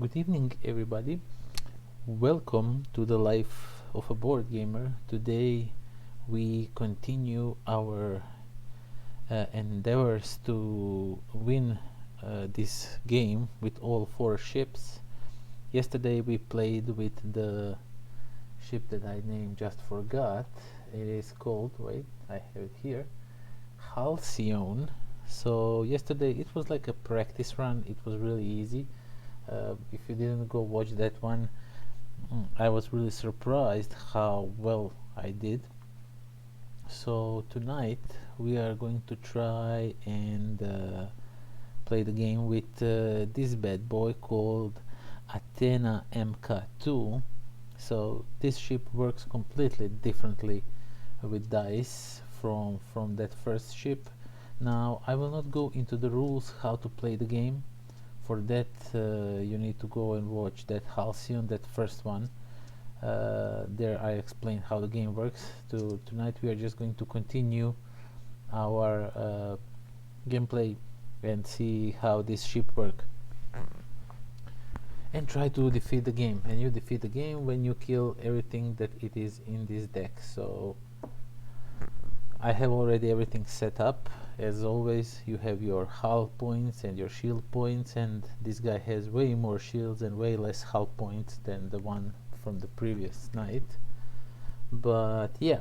Good evening, everybody. Welcome to the life of a board gamer. Today, we continue our endeavors to win this game with all four ships. Yesterday, we played with the ship that I named just forgot. It is called, wait, I have it here, Halcyon. So, yesterday, it was like a practice run, it was really easy. If you didn't go watch that one, I was really surprised how well I did. So tonight we are going to try and play the game with this bad boy called ATHENA MK2. So this ship works completely differently with dice from that first ship. Now I will not go into the rules how to play the game. For that you need to go and watch that Halcyon, that first one. There I explain how the game works. Tonight we are just going to continue our gameplay and see how this ship work and try to defeat the game. And you defeat the game when you kill everything that it is in this deck. So I have already everything set up. As always, you have your hull points and your shield points, and this guy has way more shields and way less hull points than the one from the previous night. But yeah,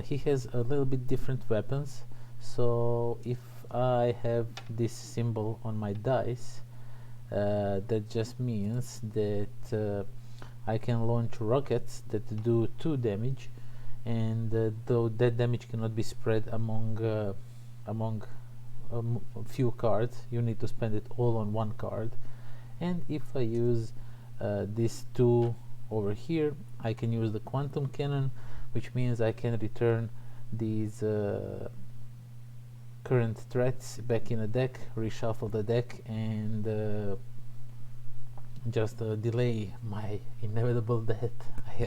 he has a little bit different weapons. So if I have this symbol on my dice, that just means that I can launch rockets that do 2 damage, and though that damage cannot be spread among a few cards, you need to spend it all on one card. And if I use these 2 over here, I can use the quantum cannon, which means I can return these current threats back in the deck, reshuffle the deck, and just delay my inevitable death,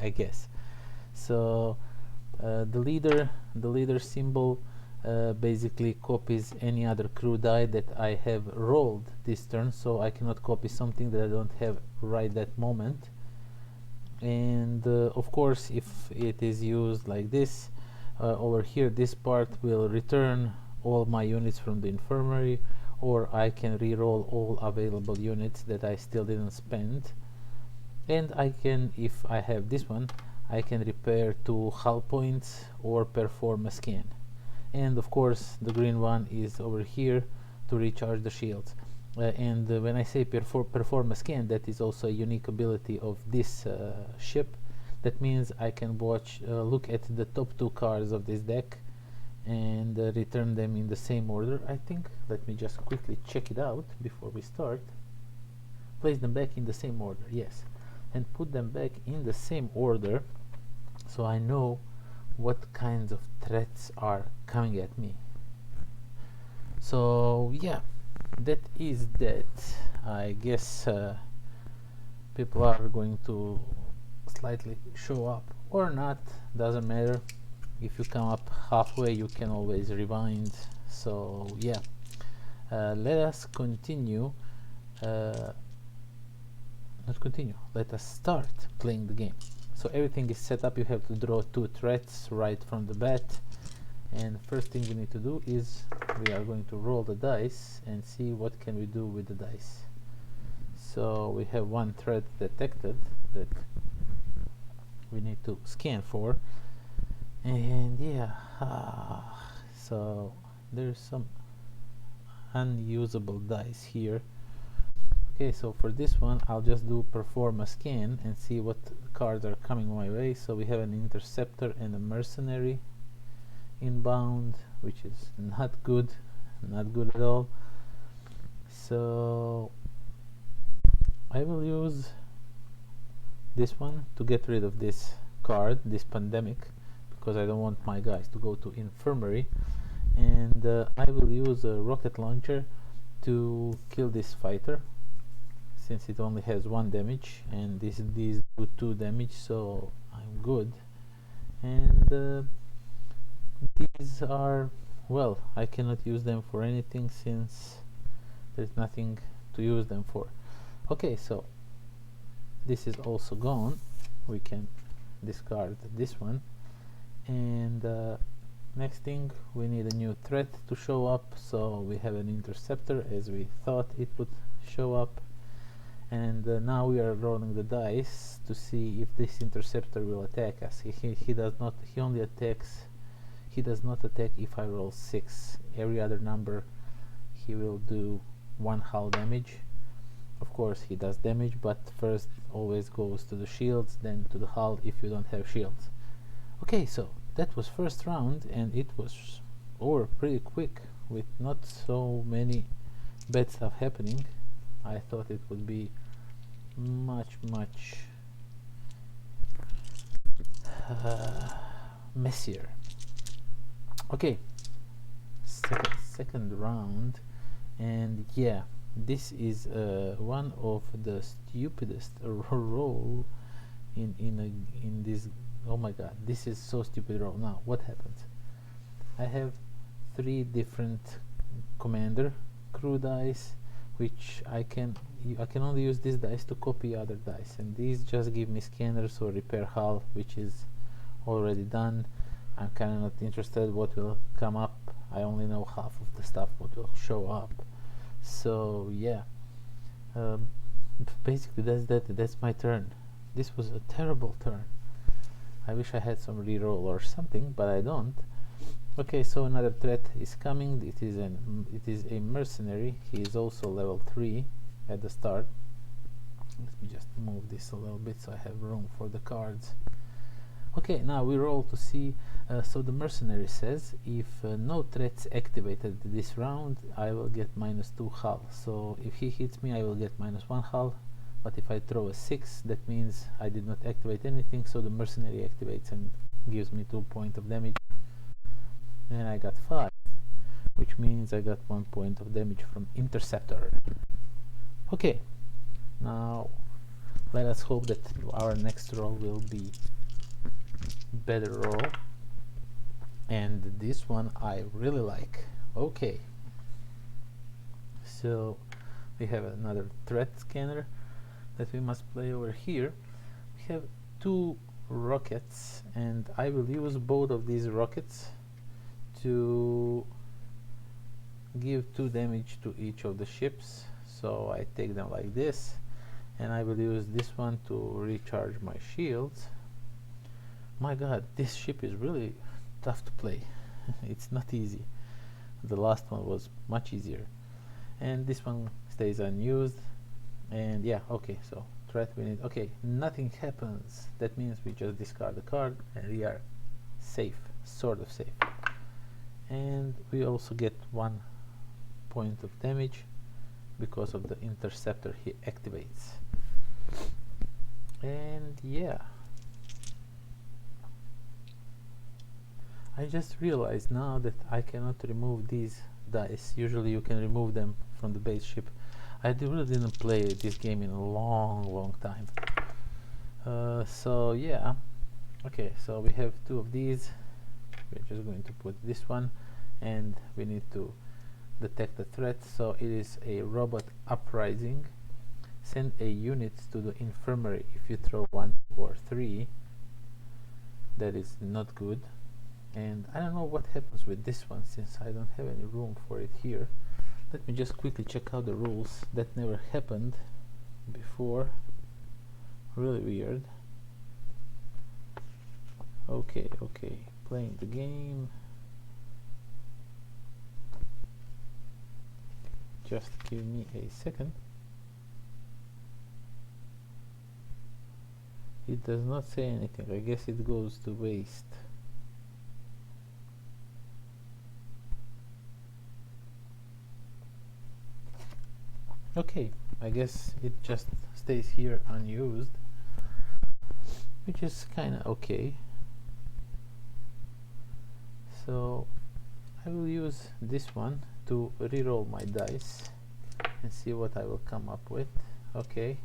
I guess. So the leader symbol basically copies any other crew die that I have rolled this turn, so I cannot copy something that I don't have right that moment. And of course, if it is used like this, over here this part will return all my units from the infirmary, or I can re-roll all available units that I still didn't spend. And I can, if I have this one, I can repair 2 hull points or perform a scan. And of course the green one is over here to recharge the shields. And when I say perform a scan, that is also a unique ability of this ship. That means I can look at the top 2 cards of this deck and return them in the same order, I think. Let me just quickly check it out before we start. Place them back in the same order, yes, and put them back in the same order so I know what kinds of threats are coming at me. So yeah, that is that. I guess people are going to slightly show up or not, doesn't matter. If you come up halfway, you can always rewind. So yeah, let us continue. Not continue, let us start playing the game. So everything is set up. You have to draw 2 threats right from the bat, and first thing we need to do is we are going to roll the dice and see what can we do with the dice. So we have 1 threat detected that we need to scan for, and yeah, so there's some unusable dice here. Okay, so for this one I'll just do perform a scan and see what cards are coming my way. So we have an interceptor and a mercenary inbound, which is not good at all. So I will use this one to get rid of this card, this pandemic, because I don't want my guys to go to infirmary. And I will use a rocket launcher to kill this fighter, since it only has 1 damage, and these do 2 damage, so I'm good. And these are, well, I cannot use them for anything since there's nothing to use them for. Okay, so this is also gone. We can discard this one, and next thing, we need a new threat to show up, so we have an interceptor as we thought it would show up, and now we are rolling the dice to see if this interceptor will attack us. He does not, he only attacks, he does not attack if I roll 6. Every other number he will do 1 hull damage. Of course he does damage, but first always goes to the shields, then to the hull if you don't have shields. Okay, so that was first round, and it was over pretty quick with not so many bad stuff happening. I thought it would be much messier. Okay, second round, and yeah, this is one of the stupidest roll in this. Oh my god, this is so stupid roll. Now what happens? I have 3 different commander crew dice, which I can only use this dice to copy other dice, and these just give me scanners or repair hull, which is already done. I'm kind of not interested what will come up. I only know half of the stuff what will show up. So yeah, basically that's my turn. This was a terrible turn. I wish I had some reroll or something, but I don't. Okay, so another threat is coming. It is a mercenary. He is also level 3 at the start. Let me just move this a little bit so I have room for the cards. Okay, now we roll to see. So the mercenary says, if no threats activated this round, I will get -2 hull. So if he hits me, I will get -1 hull. But if I throw a 6, that means I did not activate anything, so the mercenary activates and gives me 2 points of damage. And I got 5, which means I got 1 point of damage from interceptor. Okay, now let us hope that our next roll will be better roll, and this one I really like. Okay, so we have another threat scanner that we must play over here. We have 2 rockets, and I will use both of these rockets to give 2 damage to each of the ships. So I take them like this, and I will use this one to recharge my shields. My god, this ship is really tough to play. It's not easy. The last one was much easier, and this one stays unused. And yeah, okay, so threat we need. Okay, nothing happens. That means we just discard the card and we are safe, sort of safe. And we also get 1 point of damage because of the interceptor he activates. And yeah, I just realized now that I cannot remove these dice. Usually you can remove them from the base ship. I really didn't play this game in a long time. So yeah, okay, so we have 2 of these. We're just going to put this one, and we need to detect the threat. So it is a robot uprising. Send a unit to the infirmary if you throw 1 or 3. That is not good. And I don't know what happens with this one, since I don't have any room for it here. Let me just quickly check out the rules. That never happened before. Really weird. Okay, playing the game. Just give me a second. It does not say anything. I guess it goes to waste. Okay, I guess it just stays here unused, which is kinda okay. So I will use this one to reroll my dice and see what I will come up with. Okay,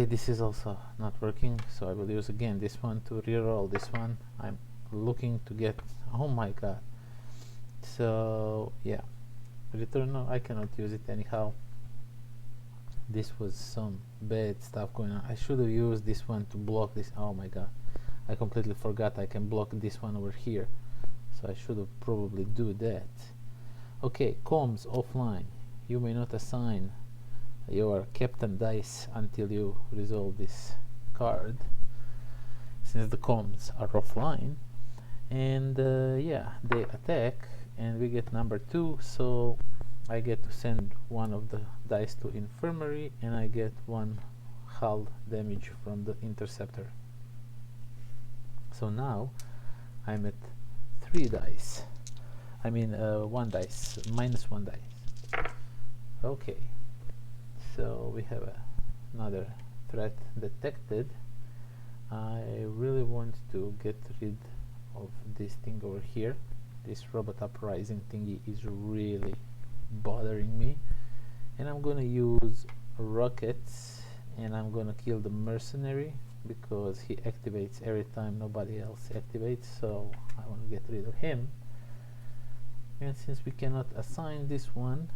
this is also not working, so I will use again this one to reroll this one. I'm looking to get, oh my god. So yeah, return, no, I cannot use it anyhow. This was some bad stuff going on. I should have used this one to block this. Oh my god, I completely forgot I can block this one over here, so I should have probably do that. Okay, comms offline. You may not assign your captain dice until you resolve this card, since the comms are offline. And yeah, they attack and we get number 2, so I get to send one of the dice to infirmary and I get 1 hull damage from the interceptor. So now I'm at 3 dice. I mean 1 dice, minus 1 dice. Okay, so we have another threat detected. I really want to get rid of this thing over here. This robot uprising thingy is really bothering me, and I'm gonna use rockets and I'm gonna kill the mercenary because he activates every time nobody else activates, so I want to get rid of him. And since we cannot assign this one,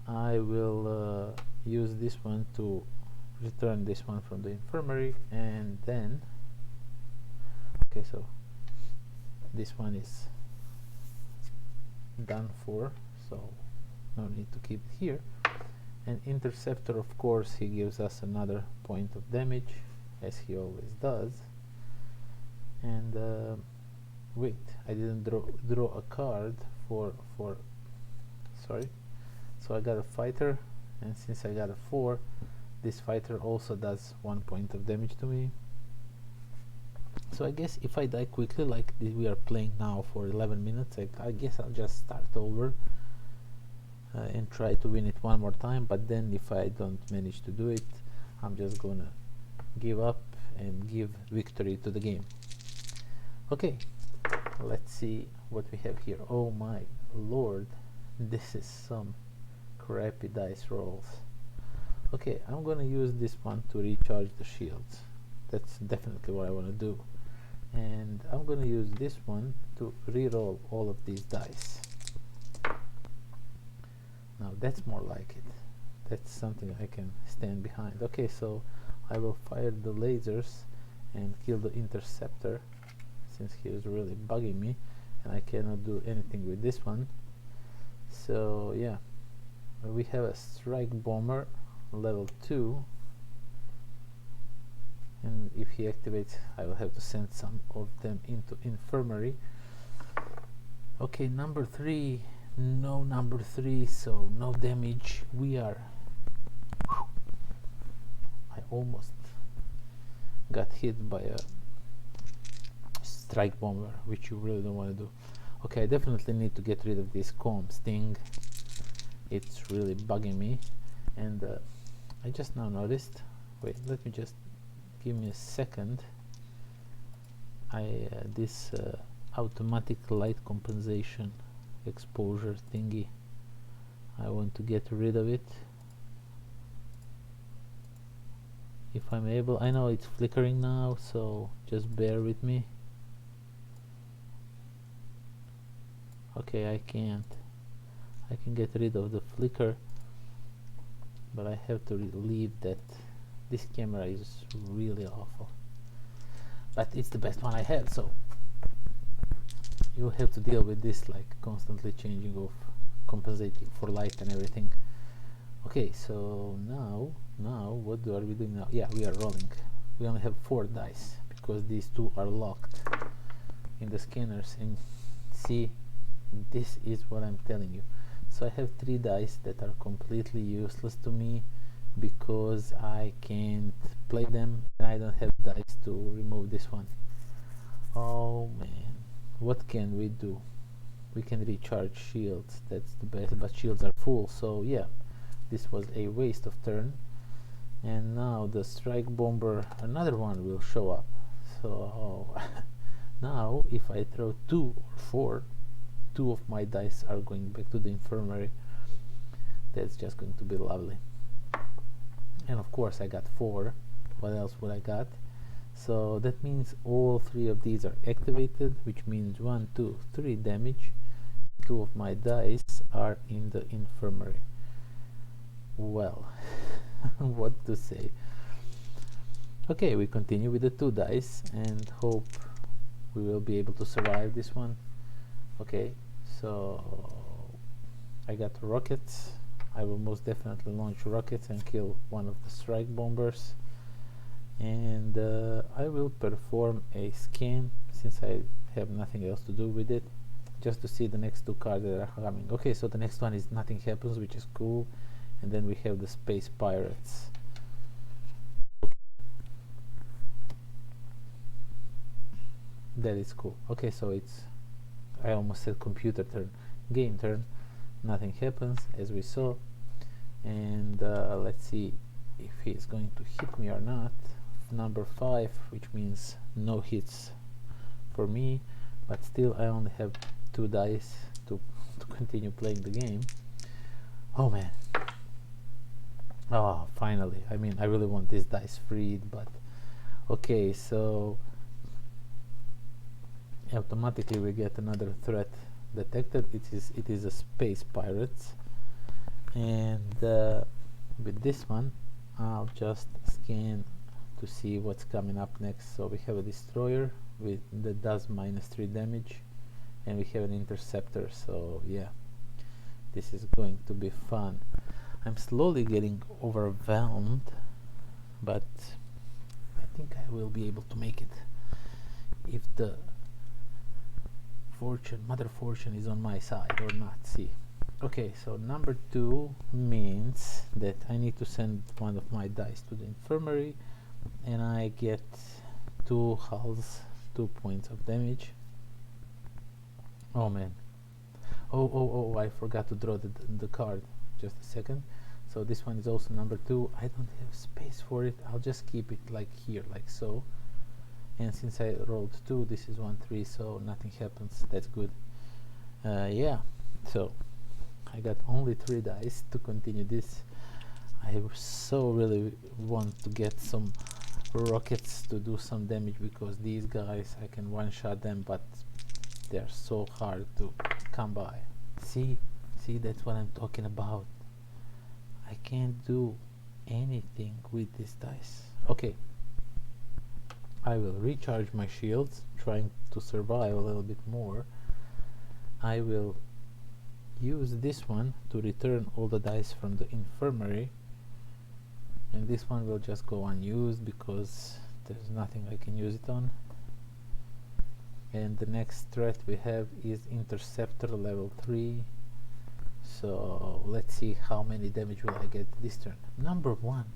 I will use this one to return this one from the infirmary, and then okay, so this one is done for, so no need to keep it here. And interceptor, of course, he gives us another point of damage, as he always does. And wait, I didn't draw a card for sorry. So I got a fighter, and since I got a 4, this fighter also does 1 point of damage to me. So I guess if I die quickly, like we are playing now for 11 minutes, I guess I'll just start over and try to win it one more time. But then if I don't manage to do it, I'm just gonna give up and give victory to the game. Okay, let's see what we have here. Oh my lord, this is some crappy dice rolls. Okay, I'm gonna use this one to recharge the shields. That's definitely what I want to do. And I'm gonna use this one to re-roll all of these dice. Now that's more like it. That's something I can stand behind. Okay, so I will fire the lasers and kill the interceptor, since he is really bugging me and I cannot do anything with this one. So yeah, we have a strike bomber level 2, and if he activates I will have to send some of them into infirmary. Okay, number 3, no number 3, so no damage. We are I almost got hit by a strike bomber, which you really don't want to do. Okay, I definitely need to get rid of this comms thing. It's really bugging me. And I just now noticed, wait, let me just give me a second. This automatic light compensation exposure thingy, I want to get rid of it if I'm able. I know it's flickering now, so just bear with me. Okay, I can't. I can get rid of the flicker, but I have to leave that. This camera is really awful, but it's the best one I have, so you have to deal with this, like constantly changing of compensating for light and everything. Okay, so now what are we doing now? Yeah, we are rolling. We only have 4 dice because these 2 are locked in the scanners, and see, this is what I'm telling you. So I have 3 dice that are completely useless to me because I can't play them and I don't have dice to remove this one. Oh man, what can we do? We can recharge shields, that's the best, but shields are full, so yeah, this was a waste of turn. And now the strike bomber, another one, will show up. So now if I throw 2 or 4, 2 of my dice are going back to the infirmary. That's just going to be lovely. And of course I got 4. What else would I got? So that means all 3 of these are activated, which means 1, 2, 3 damage. 2 of my dice are in the infirmary. Well, what to say. Okay, we continue with the 2 dice and hope we will be able to survive this one. Okay, so I got rockets. I will most definitely launch rockets and kill one of the strike bombers, and I will perform a scan since I have nothing else to do with it, just to see the next 2 cards that are coming. Okay, so the next one is nothing happens, which is cool, and then we have the space pirates. That is cool. Okay, so it's, I almost said computer turn, game turn. Nothing happens as we saw, and let's see if he's going to hit me or not. Number 5, which means no hits for me, but still I only have 2 dice to continue playing the game. Oh man. Oh, finally. I mean, I really want this dice freed, but okay, so automatically we get another threat detected. It is a space pirates, and with this one I'll just scan to see what's coming up next. So we have a destroyer that does -3 damage, and we have an interceptor, so yeah, this is going to be fun. I'm slowly getting overwhelmed, but I think I will be able to make it if the Mother Fortune is on my side or not. See. Okay, so number 2 means that I need to send one of my dice to the infirmary, and I get 2 hulls, 2 points of damage. Oh man. Oh, I forgot to draw the card. Just a second. So this one is also number 2. I don't have space for it. I'll just keep it like here, like so. And since I rolled 2, this is 1, 3, so nothing happens. That's good. Yeah, so I got only 3 dice to continue this. I so really want to get some rockets to do some damage, because these guys, I can one-shot them, but they're so hard to come by. See, that's what I'm talking about. I can't do anything with this dice. Okay, I will recharge my shields, trying to survive a little bit more. I will use this one to return all the dice from the infirmary, and this one will just go unused because there's nothing I can use it on. And the next threat we have is interceptor level 3. So let's see how many damage will I get this turn. Number one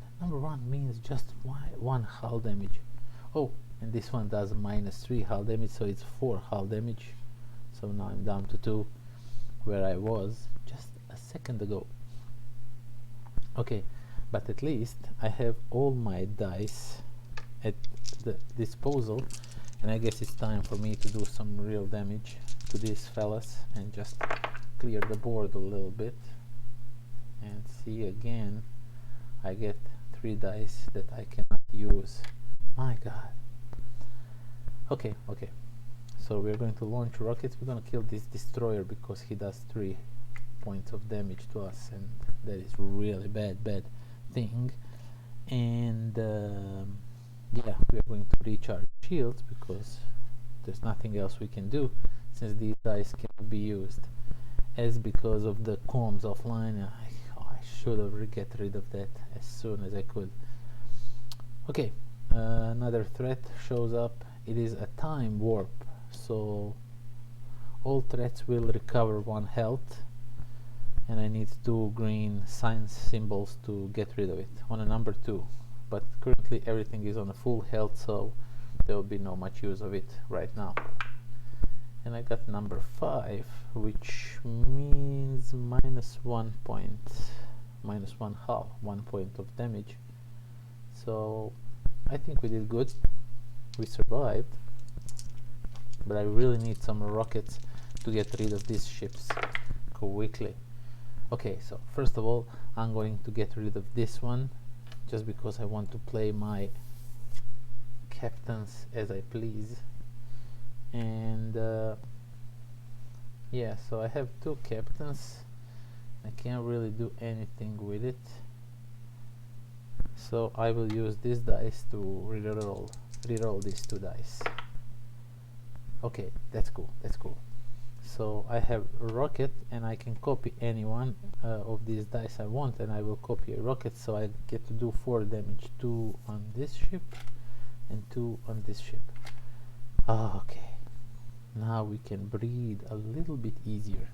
means just 1 hull damage. Oh, and this one does -3 hull damage, so it's 4 hull damage. So now I'm down to 2, where I was just a second ago. Okay, but at least I have all my dice at the disposal, and I guess it's time for me to do some real damage to these fellas and just clear the board a little bit. And see, again I get 3 dice that I cannot use. My god. Okay, so we're going to launch rockets. We're going to kill this destroyer because he does 3 points of damage to us, and that is really bad thing. And yeah, we're going to recharge shields because there's nothing else we can do since these dice cannot be used. As because of the comms offline, I should have get rid of that as soon as I could. Okay, another threat shows up. It is a time warp, so all threats will recover 1 health, and I need 2 green sign symbols to get rid of it on a number 2, but currently everything is on a full health, so there will be no much use of it right now. And I got number 5, which means -1 point, -1 hull, 1 point of damage. So I think we did good. We survived, but I really need some rockets to get rid of these ships quickly. Okay, so first of all, I'm going to get rid of this one just because I want to play my captains as I please. And yeah, so I have 2 captains. I can't really do anything with it. So I will use this dice to reroll these two dice. Okay, that's cool, that's cool. So I have a rocket, and I can copy any one of these dice I want, and I will copy a rocket, so I get to do 4 damage, 2 on this ship and 2 on this ship. Okay, now we can breathe a little bit easier.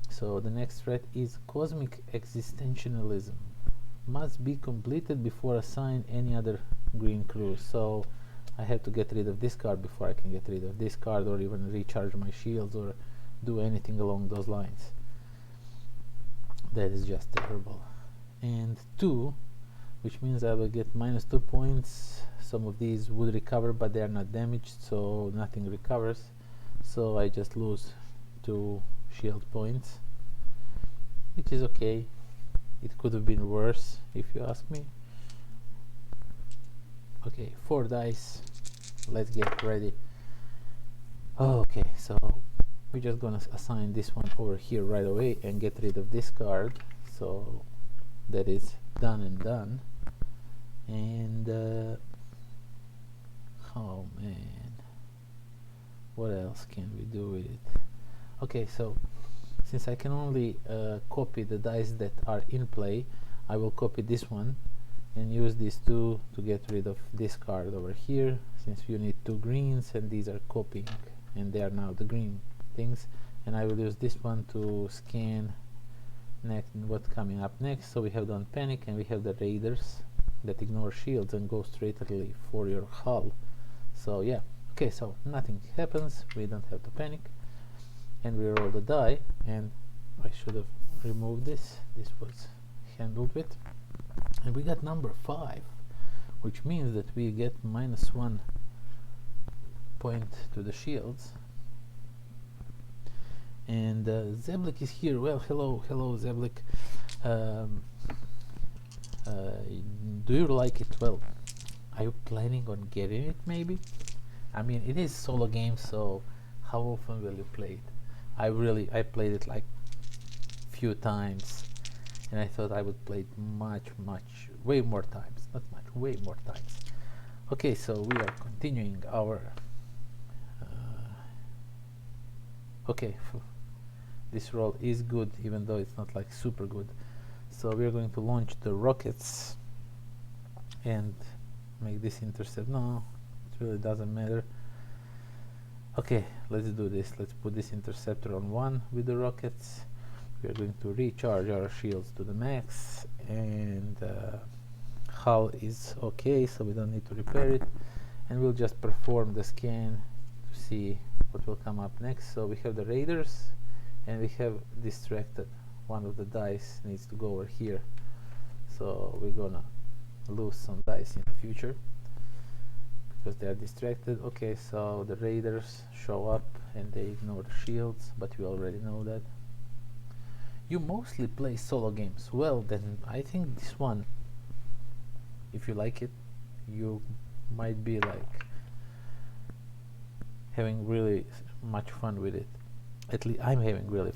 So the next threat is cosmic existentialism. Must be completed before assign any other green crew. So I have to get rid of this card before I can get rid of this card, or even recharge my shields, or do anything along those lines. That is just terrible. And 2, which means I will get -2 points. Some of these would recover, but they are not damaged, so nothing recovers. So I just lose 2 shield points, which is okay. It could have been worse, if you ask me. Okay, 4 dice. Let's get ready. Okay, so we're just gonna assign this one over here right away and get rid of this card. So that is done and done. And oh man, what else can we do with it? Okay, so since I can only copy the dice that are in play, I will copy this one and use these 2 to get rid of this card over here, since you need 2 greens, and these are copying, and they are now the green things. And I will use this one to scan next what's coming up next. So we have Don't Panic, and we have the Raiders that ignore shields and go straightly for your hull. So yeah, okay, so nothing happens, we don't have to panic, and we roll the die. And I should have removed this was handled with, and we got number 5, which means that we get -1 point to the shields. And Zeblik is here. Well, hello Zeblik. Do you like it? Well, are you planning on getting it? Maybe. I mean, it is solo game, so how often will you play it? I played it like few times, and I thought I would play it way more times. Not much, way more times. Okay, so we are continuing our okay, this roll is good, even though it's not like super good. So we are going to launch the rockets and make this intercept. No, it really doesn't matter. Okay, let's do this. Let's put this interceptor on 1 with the rockets. We are going to recharge our shields to the max, and hull is okay, so we don't need to repair it, and we'll just perform the scan to see what will come up next. So we have the Raiders, and we have distracted. One of the dice needs to go over here, so we're gonna lose some dice in the future because they are distracted. Okay, so the Raiders show up and they ignore the shields, but we already know that. You mostly play solo games. Well, then I think this one, if you like it, you might be like having really much fun with it. At least I'm having really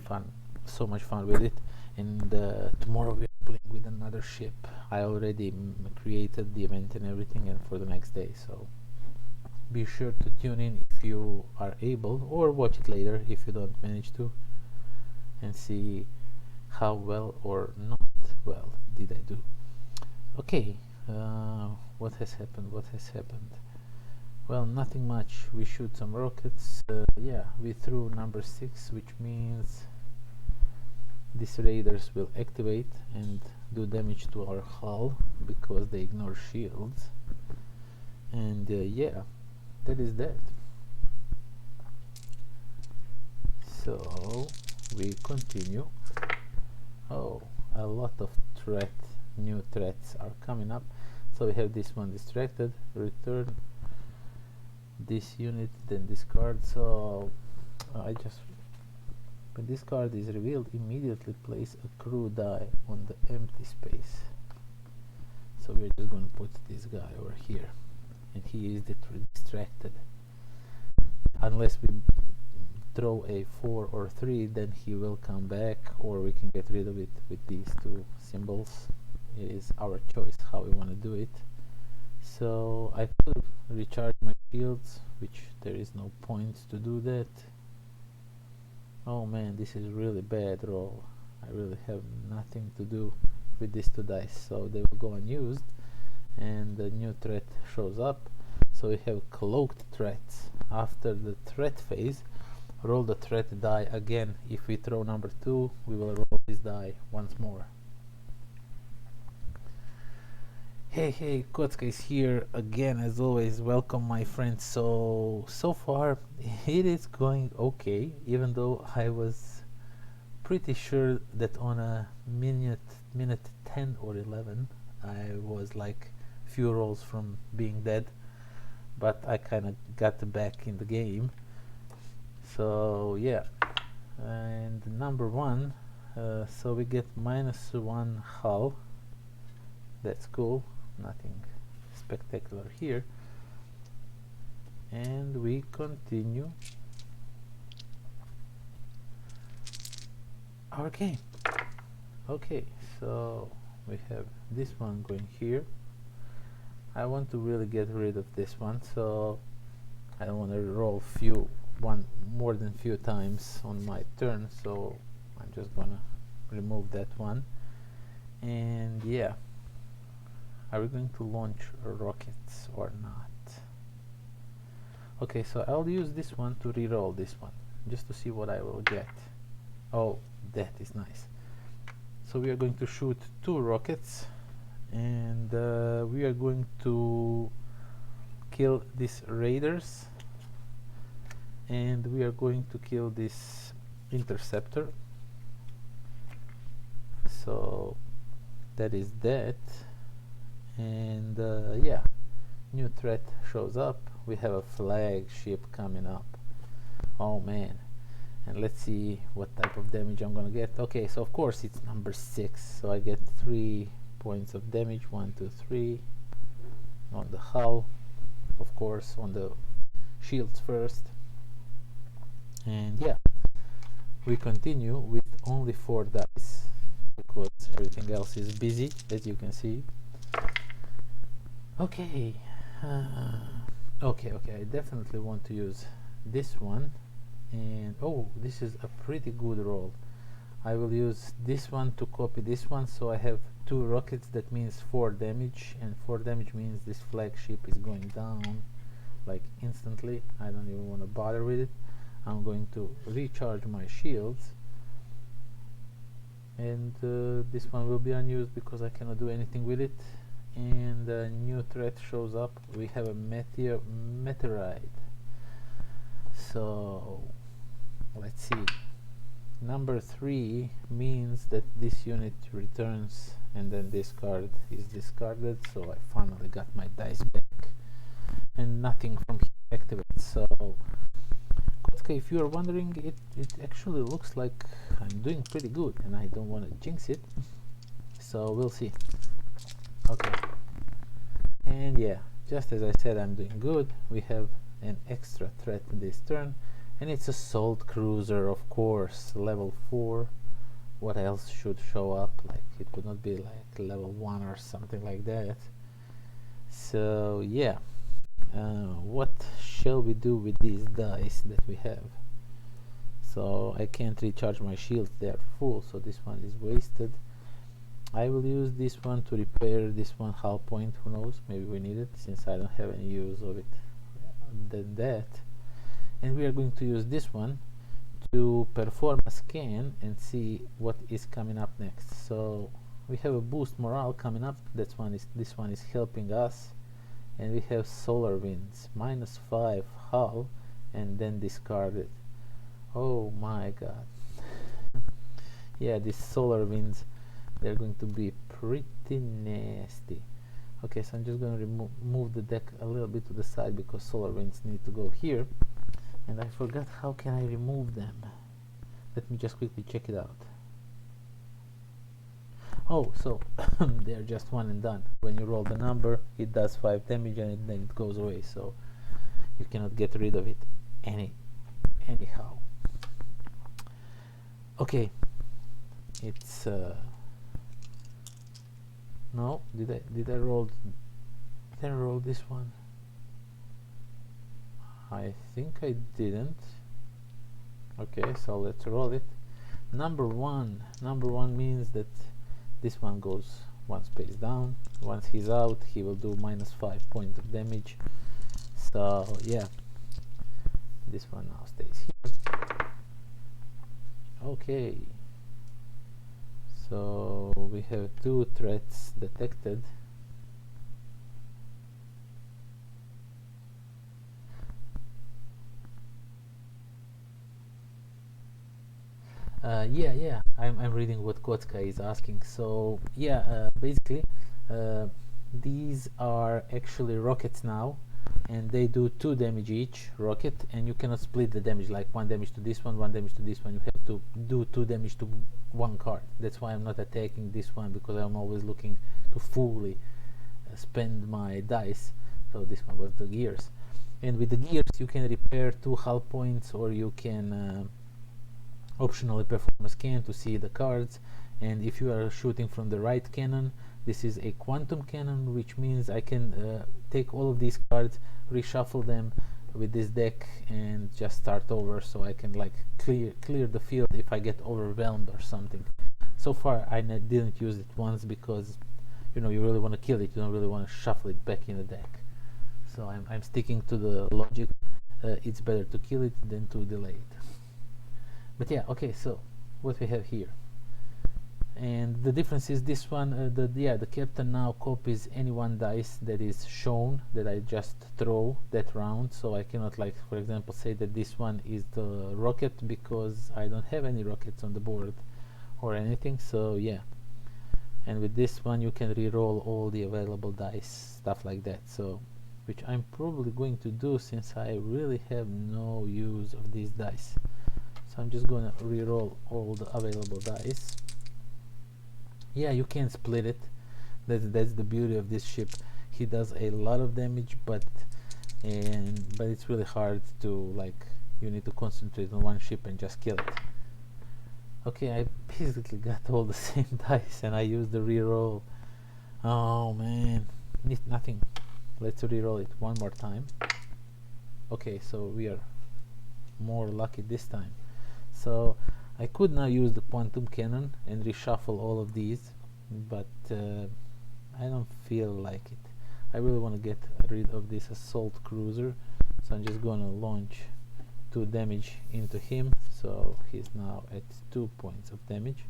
so much fun with it. And tomorrow we are playing with another ship. I already created the event and everything, and for the next day, so be sure to tune in if you are able, or watch it later if you don't manage to, and see how well or not well did I do. Okay, what has happened? Well, nothing much. We shoot some rockets. Yeah, we threw number 6, which means these Raiders will activate and do damage to our hull because they ignore shields. And yeah, that is that. So we continue. Oh, a lot of new threats are coming up. So we have this one distracted, return this unit, then discard. So when this card is revealed, immediately place a crew die on the empty space. So we're just going to put this guy over here, and he is distracted. Unless we throw a 4 or 3, then he will come back, or we can get rid of it with these 2 symbols it is our choice how we want to do it. So I could recharge my shields, which there is no point to do that. Oh man, this is really bad roll. I really have nothing to do with these two dice, so they will go unused, and the new threat shows up. So we have cloaked threats. After the threat phase, roll the threat die again. If we throw number 2, we will roll this die once more. Hey, Kotska is here again as always. Welcome, my friends. So far it is going okay, even though I was pretty sure that on a minute 10 or 11 I was like few rolls from being dead, but I kind of got back in the game. So yeah, and number 1, so we get -1 hull. That's cool, nothing spectacular here, and we continue our game. Okay, so we have this one going here. I want to really get rid of this one, so I don't want to roll more than few times on my turn, so I'm just gonna remove that one. And yeah, are we going to launch rockets or not? Okay, so I'll use this one to re-roll this one just to see what I will get. Oh, that is nice. So we are going to shoot 2 rockets, and we are going to kill these raiders, and we are going to kill this interceptor. So that is that. And yeah, new threat shows up. We have a flagship coming up. Oh man, and let's see what type of damage I'm gonna get. Okay, so of course it's number 6, so I get 3 points of damage. 1, 2, 3 on the hull, of course on the shields first. And yeah, we continue with only 4 dice because everything else is busy, as you can see. Okay, okay, I definitely want to use this one, and oh, this is a pretty good roll. I will use this one to copy this one, so I have 2 rockets. That means 4 damage, and 4 damage means this flagship is going down like instantly. I don't even want to bother with it. I'm going to recharge my shields, and this one will be unused because I cannot do anything with it. And a new threat shows up. We have a meteorite. So let's see. Number 3 means that this unit returns, and then this card is discarded. So I finally got my dice back, and nothing from here activates. So Kotska, if you are wondering, it actually looks like I'm doing pretty good, and I don't want to jinx it. So we'll see. Okay, and yeah, just as I said, I'm doing good. We have an extra threat this turn, and it's a assault cruiser, of course, level 4. What else should show up? Like, it would not be like level 1 or something like that. So yeah, what shall we do with these dice that we have? So I can't recharge my shields, they are full, so this one is wasted. I will use this one to repair this one hull point. Who knows, maybe we need it since I don't have any use of it than that. And we are going to use this one to perform a scan and see what is coming up next. So we have a boost morale coming up. This one is helping us, and we have solar winds, -5 hull, and then discard it. Oh my god. Yeah, these solar winds, they're going to be pretty nasty. Okay, so I'm just going to move the deck a little bit to the side because solar winds need to go here, and I forgot how can I remove them. Let me just quickly check it out. Oh, so they're just one and done. When you roll the number, it does 5 damage, and then it goes away, so you cannot get rid of it anyhow. Okay, it's No, did I roll this one? I think I didn't. Okay, so let's roll it. Number one means that this one goes one space down. Once he's out, he will do -5 points of damage. So yeah, this one now stays here. Okay, so we have 2 threats detected. Yeah, I'm reading what Kotka is asking. So yeah, basically, these are actually rockets now, and they do 2 damage each rocket, and you cannot split the damage, like 1 damage to this one, 1 damage to this one. You have to do 2 damage to one card. That's why I'm not attacking this one, because I'm always looking to fully spend my dice. So this one was the gears, and with the gears you can repair 2 hull points, or you can optionally perform a scan to see the cards. And if you are shooting from the right cannon, this is a quantum cannon, which means I can take all of these cards, reshuffle them with this deck, and just start over, so I can like clear the field if I get overwhelmed or something. So far I didn't use it once, because you really want to kill it, you don't really want to shuffle it back in the deck. So I'm sticking to the logic. It's better to kill it than to delay it. But yeah, okay, so what we have here, and the difference is this one, the captain now copies any one dice that is shown that I just throw that round. So I cannot, like, for example, say that this one is the rocket, because I don't have any rockets on the board or anything. So yeah, and with this one you can re-roll all the available dice, stuff like that. So, which I'm probably going to do, since I really have no use of these dice. So I'm just gonna re-roll all the available dice. Yeah, you can split it. That's the beauty of this ship. He does a lot of damage, but it's really hard to, like, you need to concentrate on one ship and just kill it. Okay, I basically got all the same dice, and I used the re-roll. Oh man, nothing. Let's re-roll it one more time. Okay, so we are more lucky this time. So I could now use the quantum cannon and reshuffle all of these, but I don't feel like it. I really want to get rid of this assault cruiser, so I'm just gonna launch 2 damage into him, so he's now at 2 points of damage.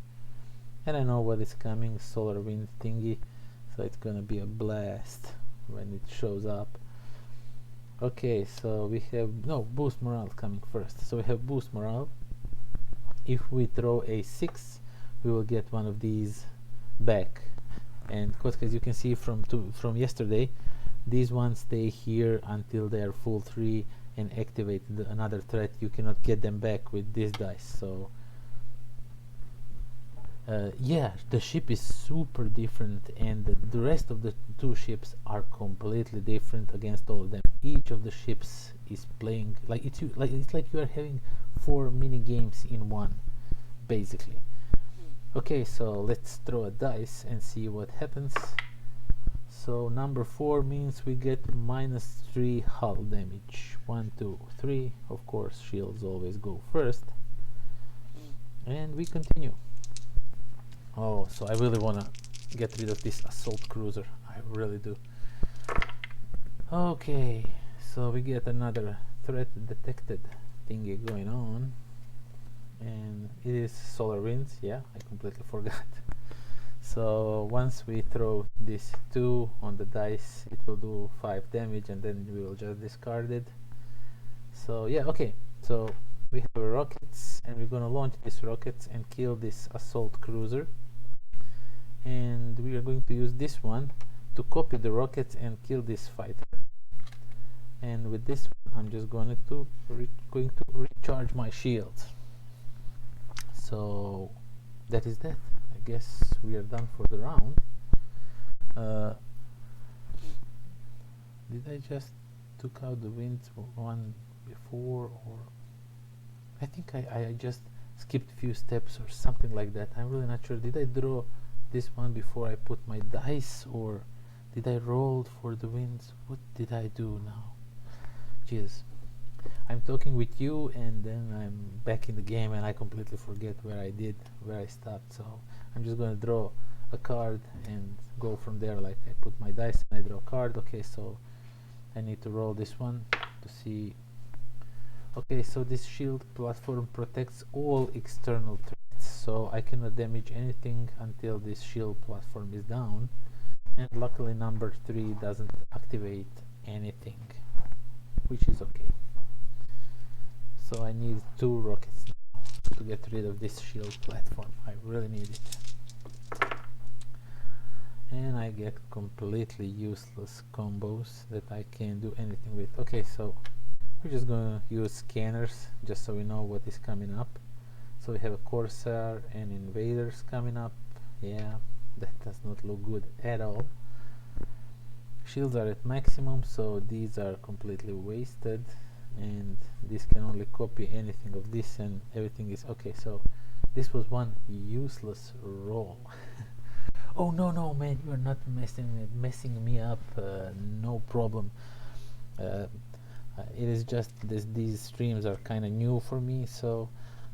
And I know what is coming, solar wind thingy, so it's gonna be a blast when it shows up. Okay, so we have boost morale coming first. So we have boost morale. If we throw a 6, we will get one of these back. And as you can see from yesterday, these ones stay here until they are full 3 and activate another threat. You cannot get them back with this dice. So yeah, the ship is super different, and the rest of the 2 ships are completely different against all of them. Each of the ships is playing like it's like you are having 4 mini games in one, basically. Okay, so let's throw a dice and see what happens. So number 4 means we get -3 hull damage. 1, 2, 3. Of course, shields always go first. And we continue. Oh, so I really want to get rid of this assault cruiser. I really do. Okay, so we get another threat detected thingy going on. And it is solar winds. Yeah, I completely forgot. So once we throw this 2 on the dice, it will do 5 damage, and then we will just discard it. So yeah, okay, so we have rockets, and we're gonna launch these rockets and kill this assault cruiser. And we are going to use this one to copy the rockets and kill this fighter. And with this one, I'm just going to recharge my shields. So that is that. I guess we are done for the round. Did I just took out the winds one before, or I think I just skipped a few steps or something like that. I'm really not sure. Did I draw this one before I put my dice, or did I roll for the wins? What did I do now? Jeez, I'm talking with you and then I'm back in the game and I completely forget where I stopped. So I'm just gonna draw a card and go from there. Like, I put my dice and I draw a card. Okay, so I need to roll this one to see. Okay, so this shield platform protects all external threats, so I cannot damage anything until this shield platform is down, and luckily number 3 doesn't activate anything, which is okay. So I need 2 rockets now to get rid of this shield platform. I really need it. And I get completely useless combos that I can't do anything with. Okay, so we're just gonna use scanners just so we know what is coming up. So we have a Corsair and Invaders coming up. Yeah, that does not look good at all. Shields are at maximum, so these are completely wasted, and this can only copy anything of this, and everything is okay. So this was one useless roll. Oh no man, you are not messing me up. No problem. It is just these streams are kind of new for me, so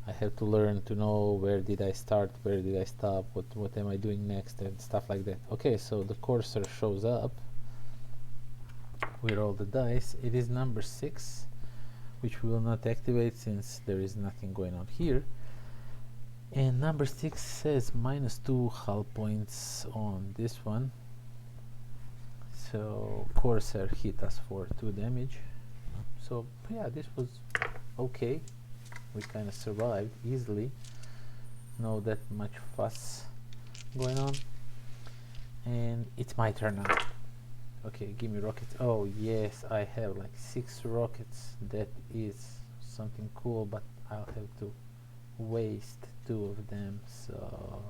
I have to learn to know where did I start, where did I stop, what am I doing next, and stuff like that. Okay, so the Corsair shows up. We roll the dice. It is number 6, which we will not activate since there is nothing going on here. And number 6 says -2 hull points on this one. So Corsair hit us for 2 damage. So yeah, this was okay. We kind of survived easily. No that much fuss going on. And it's my turn now. Okay, give me rockets. Oh yes, I have like 6 rockets. That is something cool, but I'll have to waste 2 of them. So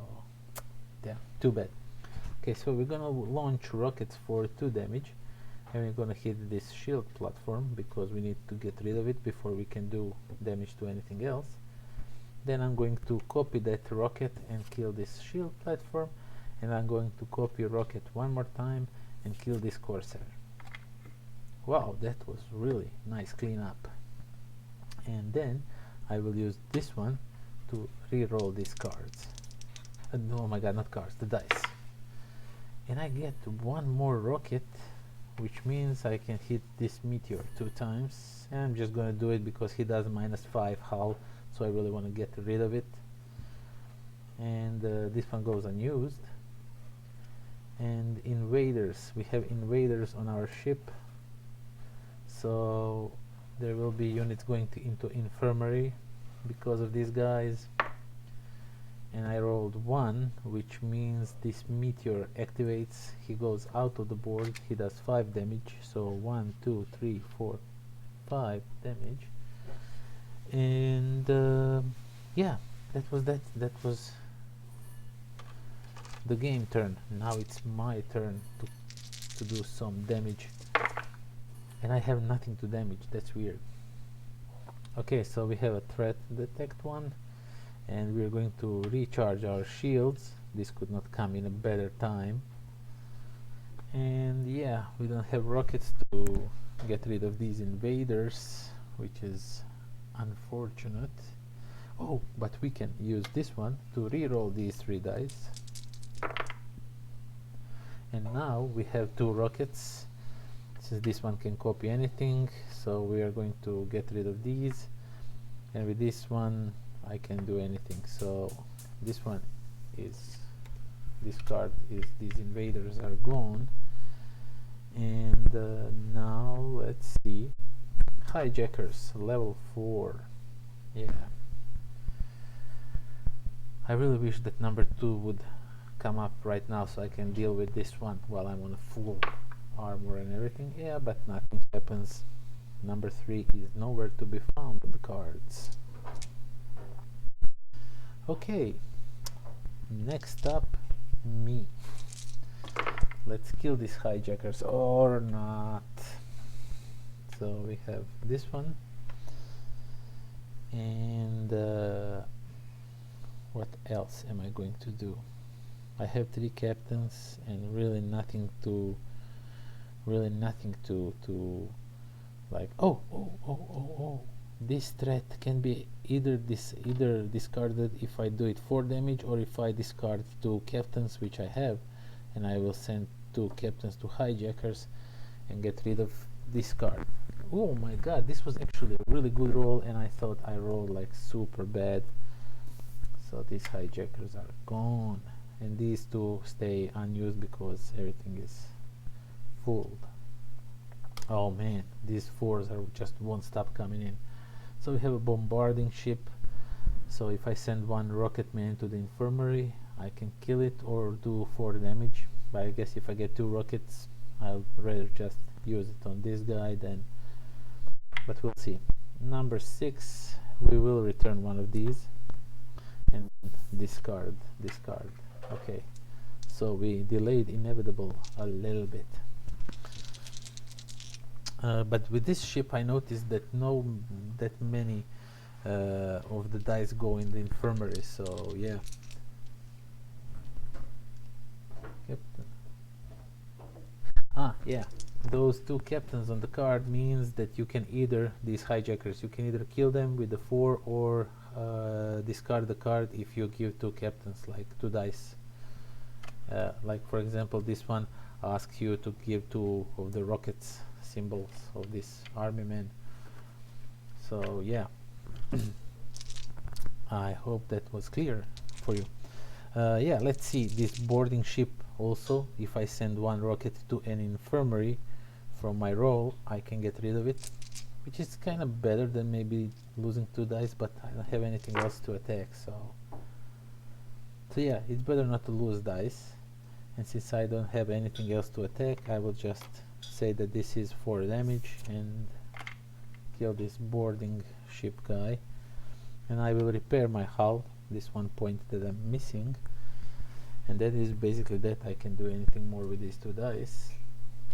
yeah, too bad. Okay, so we're gonna launch rockets for 2 damage. And we're gonna hit this shield platform because we need to get rid of it before we can do damage to anything else. Then I'm going to copy that rocket and kill this shield platform, and I'm going to copy rocket one more time and kill this Corsair. Wow, that was really nice cleanup. And then I will use this one to re-roll these cards. Oh my god, not cards, the dice. And I get 1 more rocket, which means I can hit this meteor 2 times, and I'm just gonna do it because he does -5 hull, so I really want to get rid of it. And this one goes unused. And invaders, we have invaders on our ship, so there will be units going into infirmary because of these guys. And I rolled 1, which means this meteor activates. He goes out of the board. He does 5 damage. So 1, 2, 3, 4, 5 damage. And yeah, that was the game turn. Now it's my turn to do some damage. And I have nothing to damage. That's weird. Okay, so we have a threat detect one. And we're going to recharge our shields. This could not come in a better time. And yeah, we don't have rockets to get rid of these invaders, which is unfortunate. Oh, but we can use this one to re-roll these 3 dice. And now we have 2 rockets. Since this one can copy anything, so we are going to get rid of these. And with this one I can do anything. So this one is, this card is, these invaders are gone. And now let's see, hijackers level 4. Yeah, I really wish that number 2 would come up right now so I can deal with this one while I'm on a full armor and everything. Yeah, but nothing happens. Number 3 is nowhere to be found on the cards. Okay, next up, me. Let's kill these hijackers or not. So we have this one, and what else am I going to do? I have 3 captains and really nothing to like, oh, this threat can be either discarded if I do it 4 damage, or if I discard 2 captains which I have, and I will send 2 captains to hijackers and get rid of this card. Oh my god, this was actually a really good roll, and I thought I rolled like super bad. So these hijackers are gone, and these 2 stay unused because everything is full. Oh man, these 4s are just won't stop coming in. So we have a bombarding ship. So if I send 1 rocket man to the infirmary, I can kill it or do 4 damage. But I guess if I get 2 rockets, I'll rather just use it on this guy then. But we'll see. Number 6, we will return one of these and discard. Okay, so we delayed inevitable a little bit. But with this ship I noticed that that many of the dice go in the infirmary, so yeah. Yeah, those 2 captains on the card means that you can either, these hijackers, you can either kill them with the 4 or discard the card if you give 2 captains, like 2 dice. Like for example, this one asks you to give 2 of the rockets symbols of this army man. So yeah, I hope that was clear for you. Yeah, let's see this boarding ship. Also, if I send 1 rocket to an infirmary from my roll, I can get rid of it, which is kind of better than maybe losing 2 dice, but I don't have anything else to attack, so yeah, it's better not to lose dice. And since I don't have anything else to attack, I will just say that this is 4 damage and kill this boarding ship guy, and I will repair my hull, this 1 point that I'm missing. And that is basically that. I can do anything more with these 2 dice.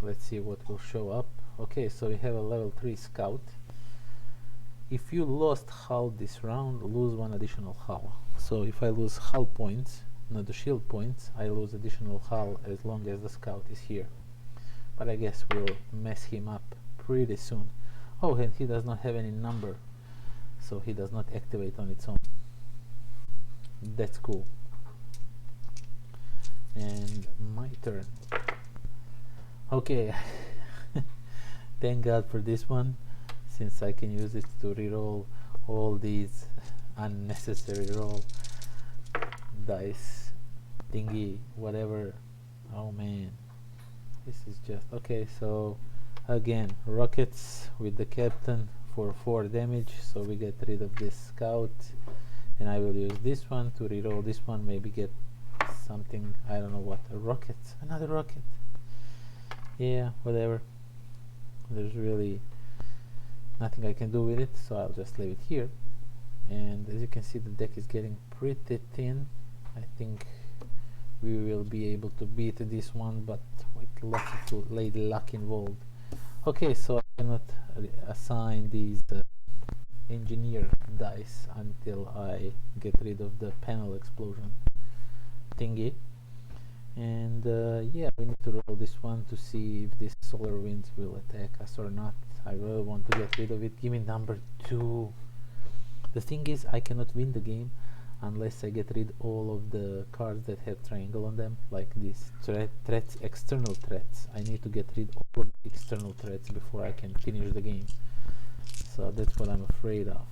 Let's see what will show up. Okay, so we have a level 3 scout. If you lost hull this round, lose 1 additional hull. So if I lose hull points, not the shield points, I lose additional hull as long as the scout is here. But I guess we'll mess him up pretty soon. Oh, and he does not have any number, so he does not activate on its own. That's cool. And my turn. Okay. Thank God for this one, since I can use it to reroll all these unnecessary roll dice thingy whatever. Oh man, this is just okay. So again, rockets with the captain for 4 damage, so we get rid of this scout, and I will use this one to reroll this one, maybe get something, I don't know what. A rocket, another rocket. Yeah, whatever. There's really nothing I can do with it, so I'll just leave it here. And as you can see, the deck is getting pretty thin. I think we will be able to beat this one, but with lots of lady luck involved. Okay, so I cannot assign these engineer dice until I get rid of the panel explosion thingy. And yeah, we need to roll this one to see if this solar winds will attack us or not. I really want to get rid of it. Give me number 2. The thing is, I cannot win the game unless I get rid all of the cards that have triangle on them, like these threats, external threats. I need to get rid of all of the external threats before I can finish the game. So that's what I'm afraid of.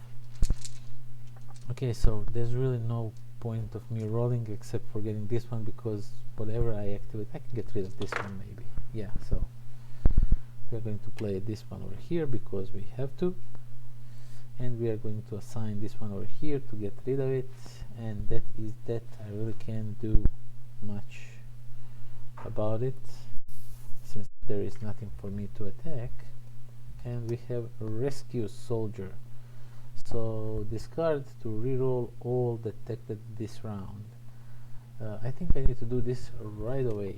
Okay, so there's really no point of me rolling except for getting this one, because whatever I activate, I can get rid of this one maybe. Yeah, so we're going to play this one over here because we have to, and we are going to assign this one over here to get rid of it, and that is that. I really can't do much about it since there is nothing for me to attack. And we have a rescue soldier, so discard to reroll all detected this round. I think I need to do this right away.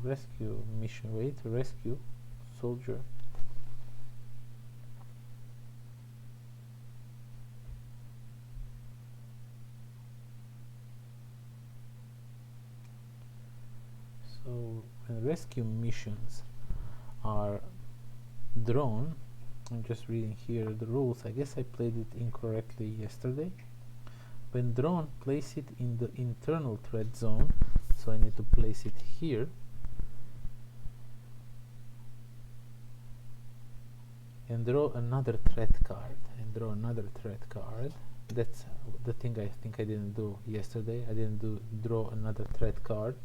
Rescue mission, wait, rescue soldier. So when rescue missions are drawn, I'm just reading here the rules. I guess I played it incorrectly yesterday. When drawn, place it in the internal threat zone. So I need to place it here. And draw another threat card. That's the thing I think I didn't do yesterday. I didn't draw another threat card.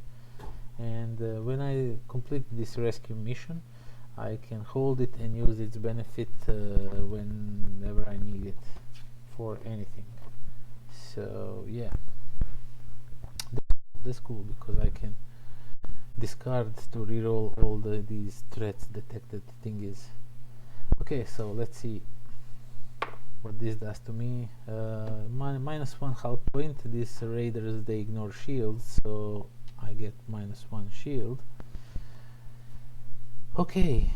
And when I complete this rescue mission, I can hold it and use its benefit whenever I need it for anything. So yeah, that's cool because I can discard to reroll all these threats detected thingies. Okay, so let's see what this does to me. -1 health point. These raiders, they ignore shields, so I get -1 shield. Okay,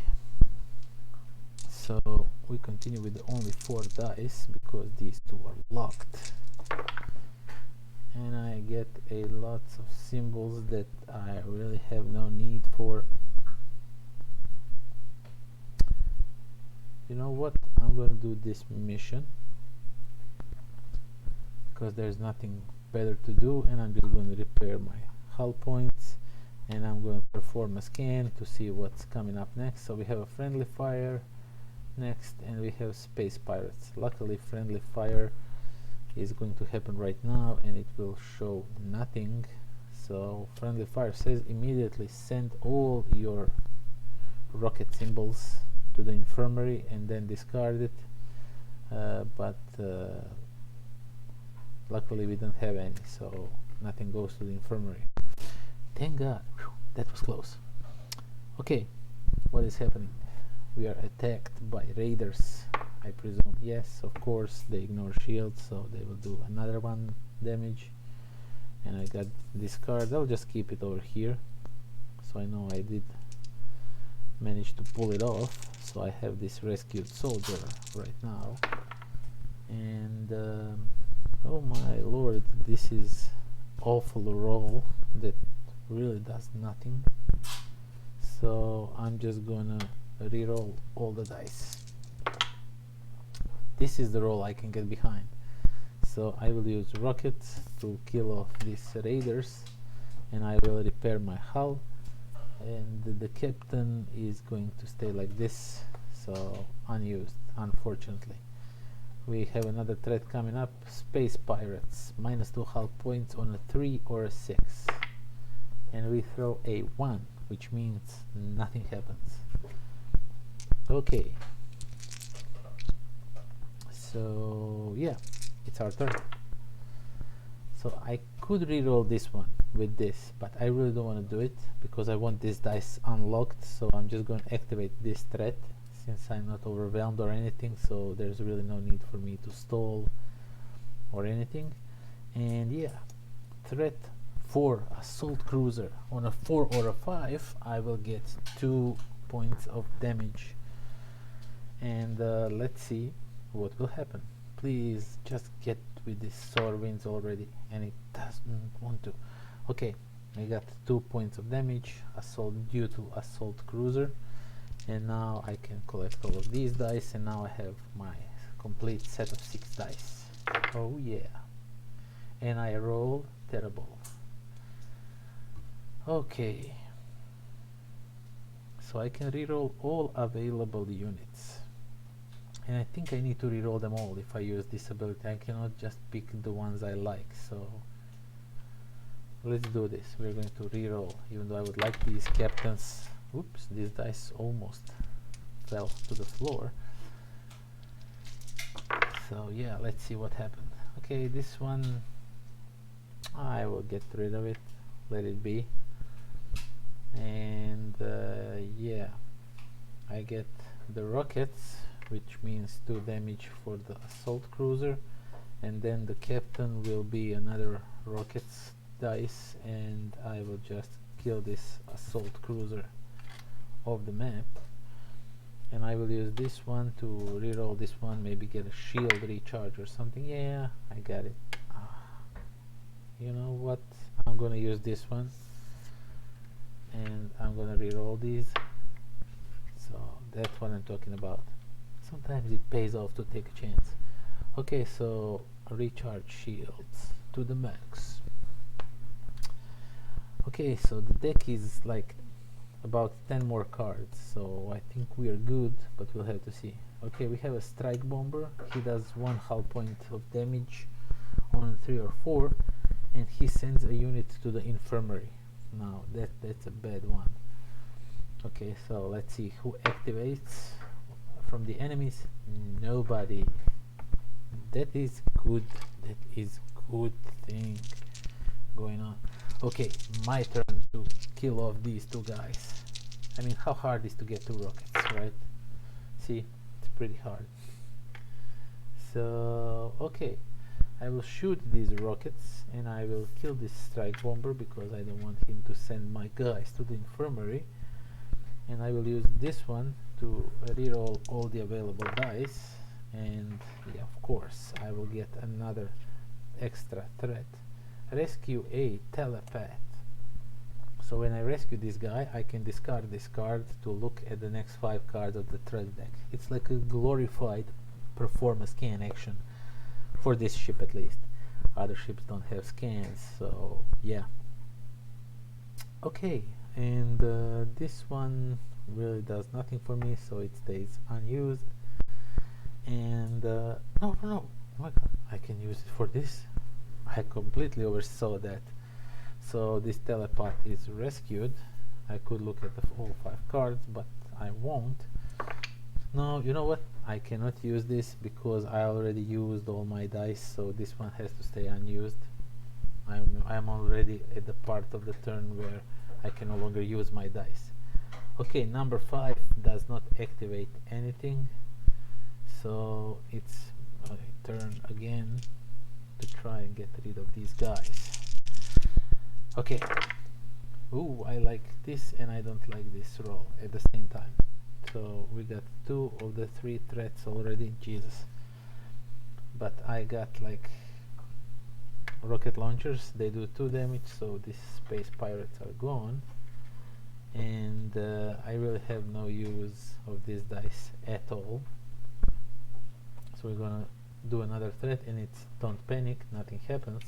so we continue with only 4 dice because these 2 are locked, and I get a lot of symbols that I really have no need for. You know what, I'm going to do this mission because there's nothing better to do, and I'm just going to repair my hull points, and I'm going to perform a scan to see what's coming up next. So we have a friendly fire next, and we have space pirates. Luckily friendly fire is going to happen right now, and it will show nothing. So friendly fire says immediately send all your rocket symbols to the infirmary and then discard it, but luckily we don't have any, so nothing goes to the infirmary. Thank God. Whew, that was close. Okay, what is happening? We are attacked by raiders, I presume. Yes, of course, they ignore shields, so they will do another 1 damage. And I got this card. I'll just keep it over here, so I know I did manage to pull it off. So I have this rescued soldier right now, and oh my lord, this is awful roll that really does nothing. So I'm just gonna reroll all the dice. This is the roll I can get behind. So I will use rockets to kill off these raiders, and I will repair my hull, and the captain is going to stay like this, so unused, unfortunately. We have another threat coming up, space pirates, -2 hull points on a 3 or a 6, and we throw a 1, which means nothing happens. Okay, so yeah, it's our turn. So I could reroll this one with this, but I really don't want to do it because I want this dice unlocked. So I'm just going to activate this threat since I'm not overwhelmed or anything, so there's really no need for me to stall or anything. And yeah, threat for assault cruiser. On a 4 or a 5 I will get 2 points of damage, and let's see what will happen. Please just get with this solar winds already, and it doesn't want to. Okay, I got 2 points of damage, assault due to assault cruiser, and now I can collect all of these dice, and now I have my complete set of 6 dice. Oh yeah, and I roll terrible. Okay, so I can reroll all available units, and I think I need to reroll them all if I use this ability. I cannot just pick the ones I like, so let's do this. We're going to reroll, even though I would like these captains. Oops, these dice almost fell to the floor. So yeah, let's see what happened. Okay, this one I will get rid of it, let it be. And yeah, I get the rockets, which means 2 damage for the assault cruiser, and then the captain will be another rockets dice, and I will just kill this assault cruiser off the map. And I will use this one to reroll this one, maybe get a shield recharge or something. Yeah, I got it. You know what, I'm gonna use this one, and I'm gonna reroll these. So that's what I'm talking about. Sometimes it pays off to take a chance. Okay, so recharge shields to the max. Okay, so the deck is like about 10 more cards, so I think we are good, but we'll have to see. Okay, we have a strike bomber. He does 1 hull point of damage on 3 or 4, and he sends a unit to the infirmary. Now that's a bad one. Okay, so let's see who activates from the enemies. Nobody. That is good. That is good thing going on. Okay, my turn to kill off these two guys. I mean, how hard is to get 2 rockets, right? See, it's pretty hard. So okay, I will shoot these rockets and I will kill this strike bomber because I don't want him to send my guys to the infirmary. And I will use this one to reroll all the available dice, and yeah, of course I will get another extra threat. Rescue a telepath. So when I rescue this guy, I can discard this card to look at the next 5 cards of the threat deck. It's like a glorified performance scan action for this ship, at least. Other ships don't have scans, so yeah. Okay, and this one really does nothing for me, so it stays unused. And no, oh my god, I can use it for this. I completely oversaw that. So this telepath is rescued. I could look at all 5 cards, but I won't. No, you know what? I cannot use this because I already used all my dice, so this one has to stay unused. I'm already at the part of the turn where I can no longer use my dice. Okay, number 5 does not activate anything, so it's my turn again to try and get rid of these guys. Okay. Ooh, I like this and I don't like this roll at the same time. So we got 2 of the 3 threats already. Jesus. But I got like rocket launchers. They do 2 damage, so these space pirates are gone. And I really have no use of these dice at all. So we're gonna do another threat, and it's don't panic, nothing happens.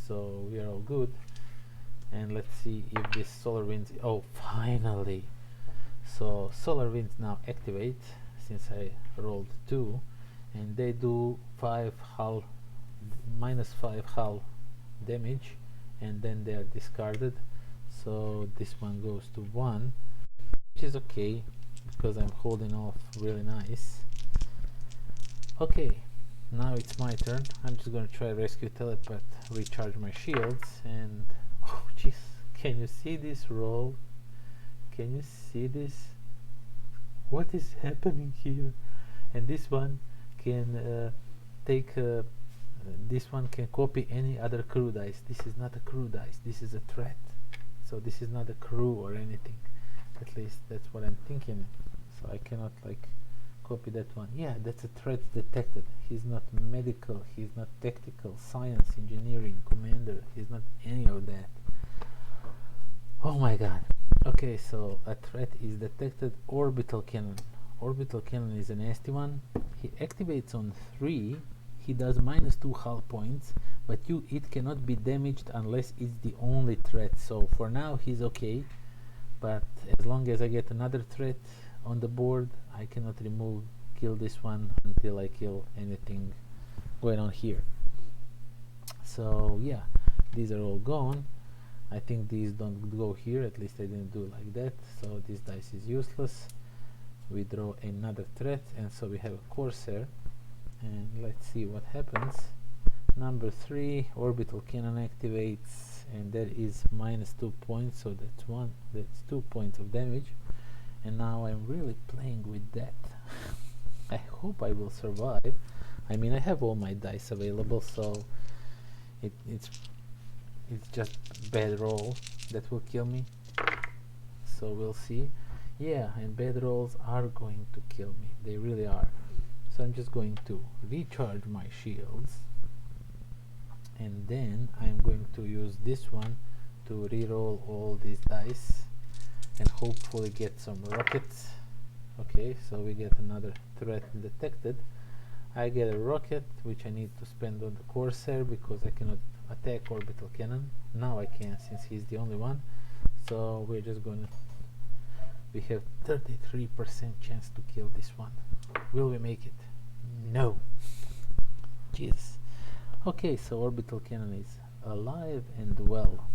So we are all good. And let's see if this solar winds. Oh, finally! So solar winds now activate since I rolled 2, and they do 5 hull, minus 5 hull damage, and then they are discarded. So this one goes to 1, which is okay because I'm holding off really nice. Okay, now it's my turn. I'm just gonna try rescue telepath, recharge my shields, and oh jeez, can you see this roll? Can you see this? What is happening here? And this one can take this one can copy any other crew dice. This is not a crew dice, this is a threat. So this is not a crew or anything. At least that's what I'm thinking. So I cannot like copy that one. Yeah, that's a threat detected. He's not medical, he's not tactical, science, engineering, commander. He's not any of that. Oh my god. Okay, so a threat is detected. Orbital cannon. Orbital cannon is a nasty one. He activates on 3. He does minus 2 hull points, but it cannot be damaged unless it's the only threat. So for now he's okay, but as long as I get another threat on the board, I cannot kill this one until I kill anything going on here. So yeah, these are all gone. I think these don't go here, at least I didn't do like that, so this dice is useless. We draw another threat, and so we have a Corsair, and let's see what happens. Number 3, orbital cannon activates, and that is minus 2 points, so that's 2 points of damage. And now I'm really playing with that. I hope I will survive. I mean, I have all my dice available, so it's just bad roll that will kill me. So we'll see. Yeah, and bad rolls are going to kill me. They really are. So I'm just going to recharge my shields, and then I'm going to use this one to reroll all these dice. and hopefully get some rockets. Okay, so we get another threat detected. I get a rocket which I need to spend on the Corsair because I cannot attack orbital cannon. Now I can, since he's the only one. So we're just gonna, we have 33% chance to kill this one. Will we make it? No. Jesus. Okay, so orbital cannon is alive and well.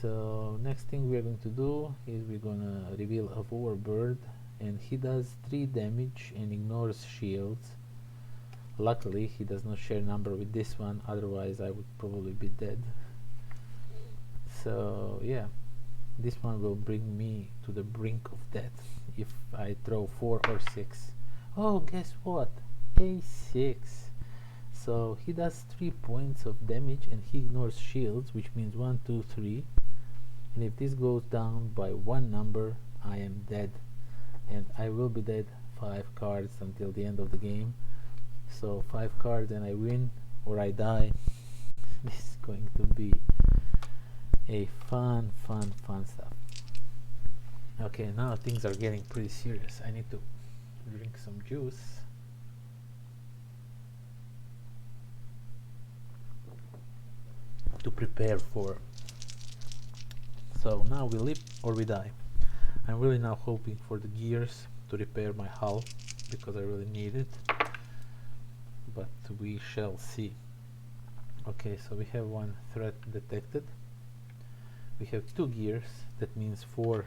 So next thing we're going to do is we're gonna reveal a warbird, and he does 3 damage and ignores shields. Luckily he does not share number with this one, otherwise I would probably be dead. So yeah, this one will bring me to the brink of death if I throw 4 or 6. Oh, guess what? A6. So he does 3 points of damage and he ignores shields, which means 1, 2, 3. And if this goes down by 1 number, I am dead. And I will be dead 5 cards until the end of the game. So 5 cards and I win or I die. This is going to be a fun stuff. Okay, now things are getting pretty serious. I need to drink some juice. To prepare for. So now we live or we die. I'm really now hoping for the gears to repair my hull because I really need it, but we shall see. Okay, so we have 1 threat detected. We have 2 gears, that means 4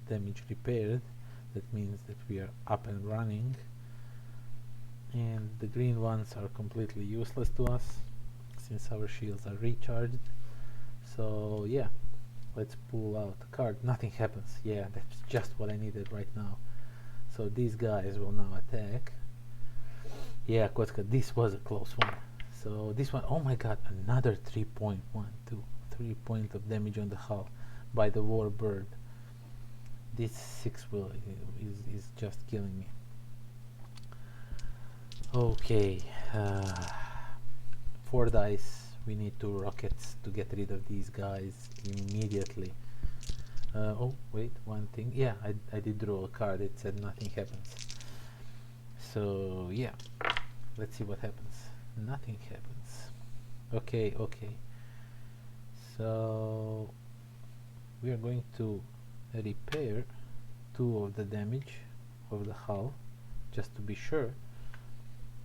damage repaired. That means that we are up and running, and the green ones are completely useless to us since our shields are recharged. So yeah, let's pull out a card. Nothing happens. Yeah, that's just what I needed right now. So these guys will now attack. Yeah, Kotka, this was a close one. So this one, oh my god, another 3.1, 2, 3 points of damage on the hull by the warbird. This 6 will is just killing me. Okay, 4 dice. We need 2 rockets to get rid of these guys immediately. Oh wait, one thing. Yeah, I did draw a card. It said nothing happens. So yeah, let's see what happens. Nothing happens. Okay. So we are going to repair 2 of the damage of the hull, just to be sure,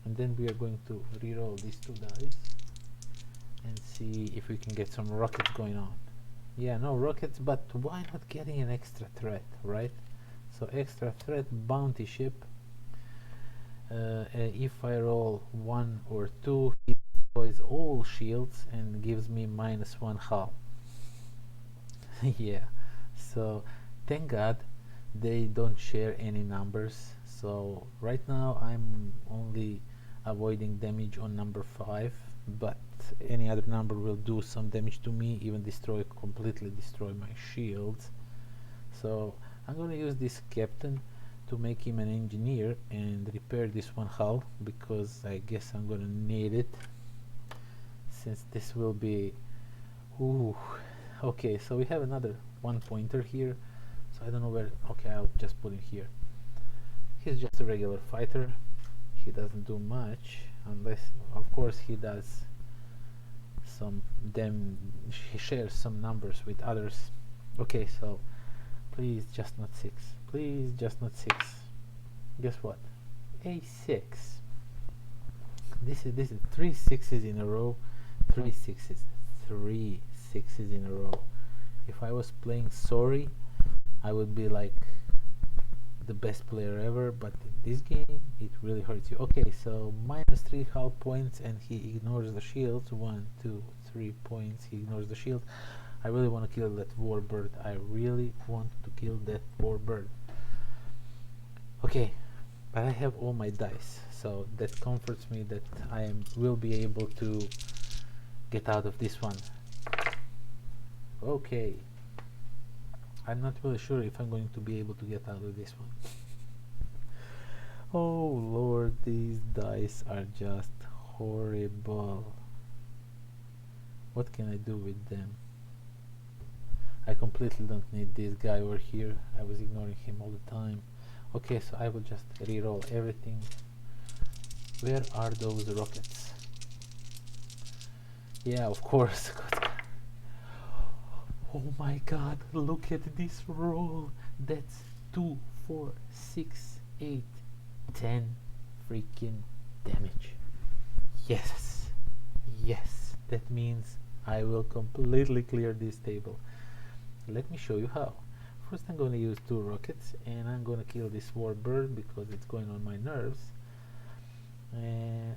and then we are going to reroll these 2 dice and see if we can get some rockets going on. Yeah, no rockets, but why not getting an extra threat, right? So extra threat, bounty ship. If I roll 1 or 2, it destroys all shields and gives me -1 hull. Yeah, so thank God they don't share any numbers. So right now I'm only avoiding damage on number 5, but any other number will do some damage to me, even completely destroy my shields. So I'm gonna use this captain to make him an engineer and repair this 1 hull, because I guess I'm gonna need it, since this will be, ooh. Okay, so we have another 1 pointer here, so I don't know where. Okay, I'll just put him here. He's just a regular fighter. He doesn't do much, unless of course he does some he shares some numbers with others. Okay, so please just not 6. Please just not 6. Guess what? A6. This is 3 6s in a row. 3 6s. 3 6s in a row. If I was playing sorry, I would be like the best player ever, but in this game it really hurts you. Okay, so -3 hull points and he ignores the shields. 1, 2, 3 points. He ignores the shield. I really want to kill that warbird. I really want to kill that warbird. Okay, but I have all my dice, so that comforts me that I will be able to get out of this one. Okay, I'm not really sure if I'm going to be able to get out of this one. Oh Lord, these dice are just horrible. What can I do with them? I completely don't need this guy over here. I was ignoring him all the time. Okay, so I will just re-roll everything. Where are those rockets? Yeah, of course. Oh my god, look at this roll. That's 2, 4, 6, 8, 10 freaking damage. Yes, yes, that means I will completely clear this table. Let me show you how. First I'm going to use 2 rockets and I'm going to kill this warbird because it's going on my nerves. And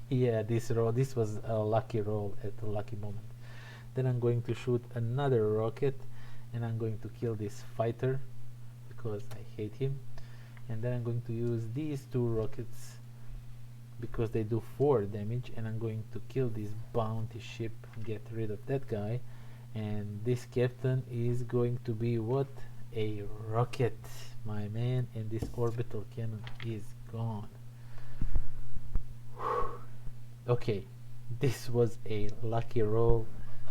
yeah, this was a lucky roll at a lucky moment. Then I'm going to shoot another rocket and I'm going to kill this fighter because I hate him. And then I'm going to use these 2 rockets because they do 4 damage, and I'm going to kill this bounty ship, get rid of that guy. And this captain is going to be what? A rocket, my man. And this orbital cannon is gone. Okay, this was a lucky roll.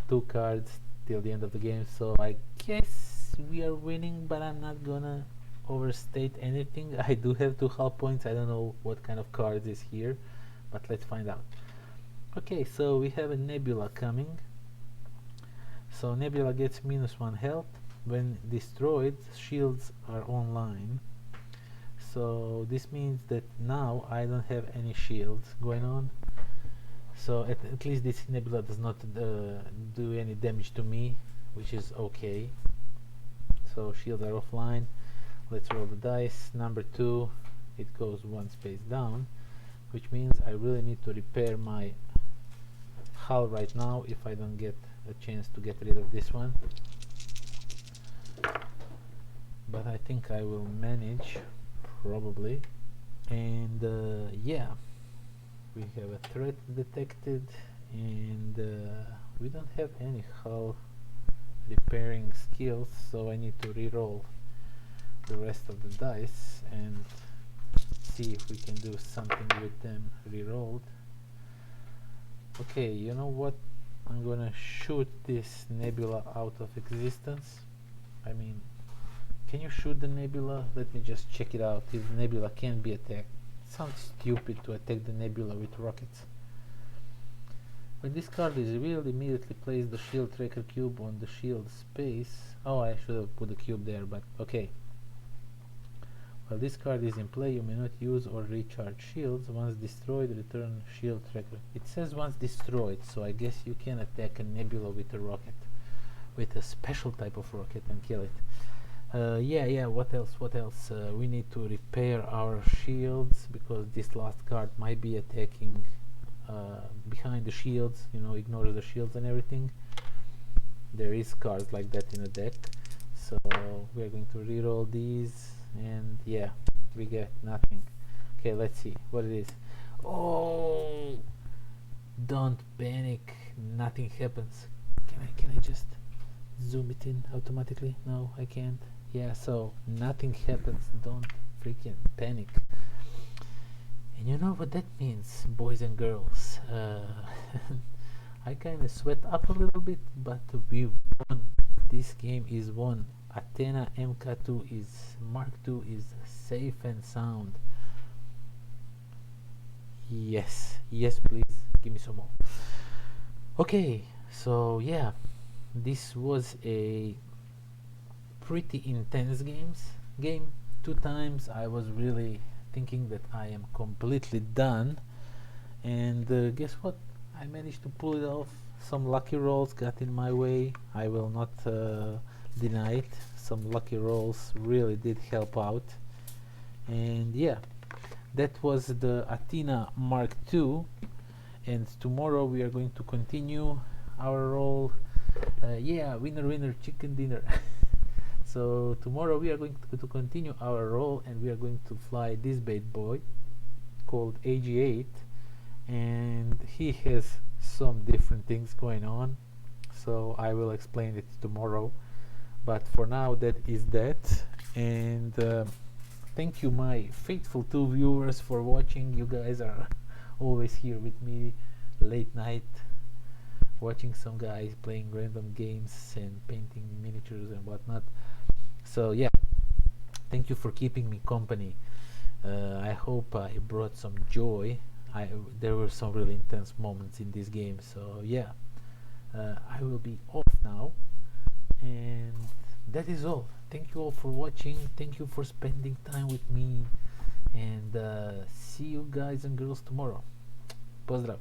2 cards till the end of the game, so I guess we are winning, but I'm not gonna overstate anything. I do have 2 hull points. I don't know what kind of cards is here, but let's find out. Okay, so we have a Nebula coming. So Nebula gets -1 health. When destroyed, shields are online. So this means that now I don't have any shields going on. So at least this Nebula does not do any damage to me, which is okay. So shields are offline. Let's roll the dice. Number 2, it goes 1 space down, which means I really need to repair my hull right now if I don't get a chance to get rid of this one. But I think I will manage, probably. And yeah, we have a threat detected, and we don't have any hull repairing skills, so I need to re-roll the rest of the dice and see if we can do something with them re-rolled. Okay, you know what? I'm gonna shoot this Nebula out of existence. I mean, can you shoot the Nebula? Let me just check it out if the Nebula can be attacked. It sounds stupid to attack the Nebula with rockets. When this card is revealed, immediately place the shield tracker cube on the shield space. Oh, I should have put the cube there, but okay. While this card is in play, you may not use or recharge shields. Once destroyed, return shield tracker. It says once destroyed, so I guess you can attack a Nebula with a rocket, with a special type of rocket, and kill it. Yeah, what else? We need to repair our shields because this last card might be attacking behind the shields, you know, ignore the shields and everything. There is cards like that in the deck, so we're going to re-roll these, and yeah, we get nothing. Okay, let's see what it is. Oh, don't panic, nothing happens. Can I just zoom it in automatically? No, I can't. Yeah, so nothing happens. Don't freaking panic. And you know what that means, boys and girls. I kind of sweat up a little bit, but we won. This game is won. Athena MK2 is Mark II is safe and sound. Yes, please give me some more. Okay, so yeah, this was a pretty intense game. 2 times I was really thinking that I am completely done, and guess what? I managed to pull it off. Some lucky rolls got in my way. I will not deny it. Some lucky rolls really did help out, and yeah, that was the Athena Mark II. And tomorrow we are going to continue our roll. Yeah, winner chicken dinner. So tomorrow we are going to continue our roll, and we are going to fly this bait boy called AG8, and he has some different things going on, so I will explain it tomorrow. But for now, that is that. And thank you, my faithful 2 viewers, for watching. You guys are always here with me late night watching some guys playing random games and painting miniatures and whatnot. So yeah, thank you for keeping me company. I hope I brought some joy. There were some really intense moments in this game. So yeah, I will be off now, and that is all. Thank you all for watching. Thank you for spending time with me, and see you guys and girls tomorrow. Pozdrav.